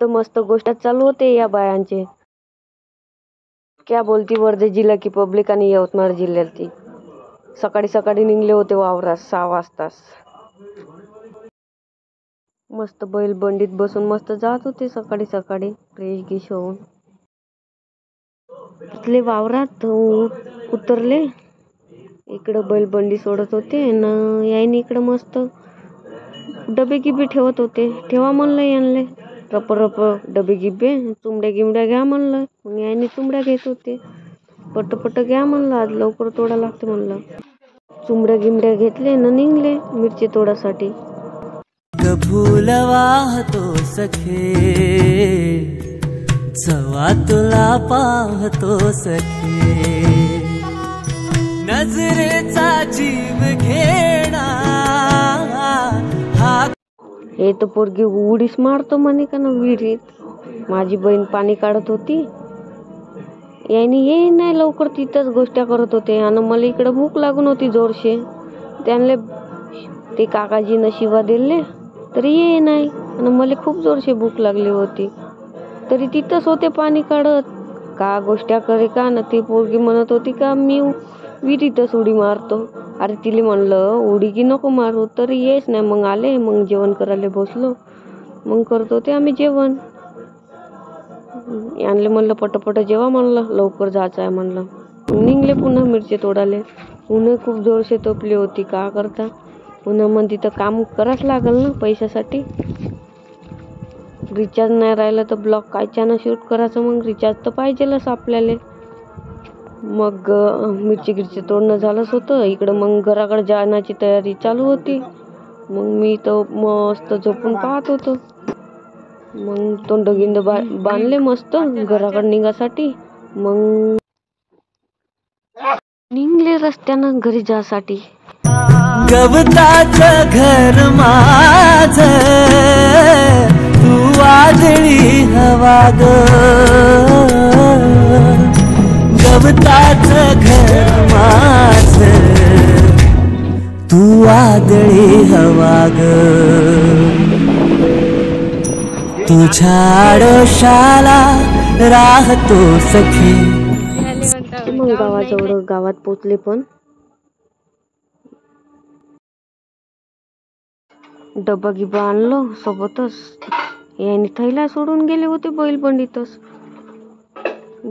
इथं मस्त गोष्ट चालू होते या बायांचे. क्या बोलती वर्धे जिल्हा की पब्लिक आणि यवतमाळ जिल्ह्यातली सकाळी सकाळी निघले होते वावरात 6 वाजताच. मस्त बैल बंडीत बसून मस्त जात होते सकाळी सकाळी फ्रेश गिश होऊन. तिथले वावरात उतरले, इकडं बैल बंडी सोडत होते ना यायने इकडं मस्त डबे गिबे ठेवत होते. ठेवा म्हणलं यांना रप रप डबे गिबे, चुमड्या गिमड्या घ्या म्हणलं. मग यायने चुमड्या घेत होते. पट घ्या म्हणलं, आज लवकर तोडा लागते म्हणलं. चुमड्या गिमड्या घेतले ना निघले मिरची तोडासाठी. फूल वाहतो सखे, जवा तुला पाहतो सखे, नजरेचा जीव घेणा हा. हे तर पोरगी उडीस मारतो म्हणे का ना विहिरीत. माझी बहीण पाणी काढत होती, याने ये नाही लवकर तिथंच गोष्टी करत होते आणि मला इकडं भूक लागून होती जोरशे. त्यांना ते काकाजीनं शिवा दिले तरी ये नाही आणि मला खूप जोरशे भूक लागली होती तरी तिथंच होते पाणी काढत. का गोष्टी करे का ना ती पोरगी म्हणत होती का मी विहिरीतच उडी मारतो. अरे तिला म्हणलं उडी की नको मारू तरी येच नाही. मग आले, मग जेवण करायला बसलो, मग करत होते आम्ही जेवण. आणले म्हणलं पटपट जेवा म्हणलं, लवकर जायचं आहे म्हणलं. निघले पुन्हा मिरची तोडाले. ऊन खूप जोरशे तपली होती. का करता उन्हामध्ये तर काम करावंच लागल ना पैशासाठी. रिचार्ज नाही राहिलं तर ब्लॉग कायच्यानं शूट करायचं, मग रिचार्ज तर पाहिजेलच आपल्याला. मग मिरची गिरची तोडणं झालंच होतं. इकडं मग घराकडे जाण्याची तयारी चालू होती. मग मी तर मस्त झोपून पाहत होतो. मग तोंड गिंड बांधले मस्त घराकडे निघासाठी. मग निघले रस्त्यानं घरी जासाठी. गवताचं घर माझ, तू वादळी हवा ग. गवताचं घर माझ, तू वादळी हवा ग. तुझ्या आडोशाला राहतो सखी. मग गावाजवळ गावात पोचले. पण डबा गिबा आणलो सोबतच. याने थैला सोडून गेले होते बैल बंडीतच.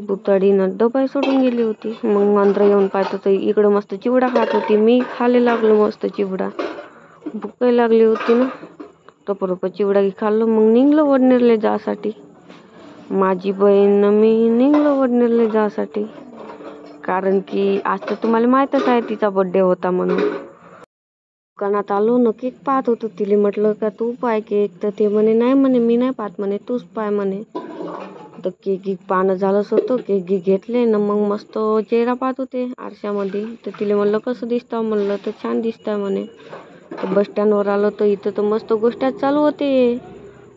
दुताडीनं डबा सोडून गेली होती. मग अंदर येऊन पाहत होते, इकडं मस्त चिवडा खात होती. मी खाले लागलो मस्त चिवडा. भूक लागली होती ना, टपरप चिवडा खाल्लो. मग निघलो वडनेरले जासाठी. माझी बहीण मी निघलो वडनेरले जासाठी. कारण की आज तर तुम्हाला माहीतच आहे तिचा बर्थडे होता म्हणून. दुकानात आलो न केक पाहत होतो. तिला म्हटलं का तू पाय केक, तर ते म्हणे नाही म्हणे मी नाही पाहत म्हणे, तूच पाय म्हणे. तर केक पाहणं झालंच होतं. केक घेतले ना मग मस्त चेहरा पाहत होते आरशामध्ये. तर तिला म्हणलं कसं दिसतं म्हणलं, तर छान दिसतंय म्हणे. तर बस स्टँडवर आलो तर इथं तर मस्त गोष्टी चालू होते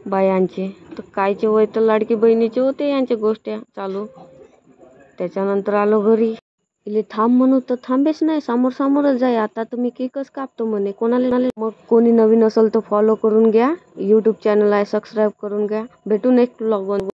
बायांचे. तर कायचे वय तर लाडकी बहिणीचे होते यांच्या गोष्टी चालू. त्याच्यानंतर आलो घरी. इले थांब म्हणू तर थांबेच नाही, समोरच जाय. आता तर मी केकच कापतो म्हणे. कोणाला मग कोणी नवीन असेल तर फॉलो करून घ्या. यूट्यूब चॅनल आहे सबस्क्राईब करून घ्या. भेटू नेक्स्ट व्लॉग.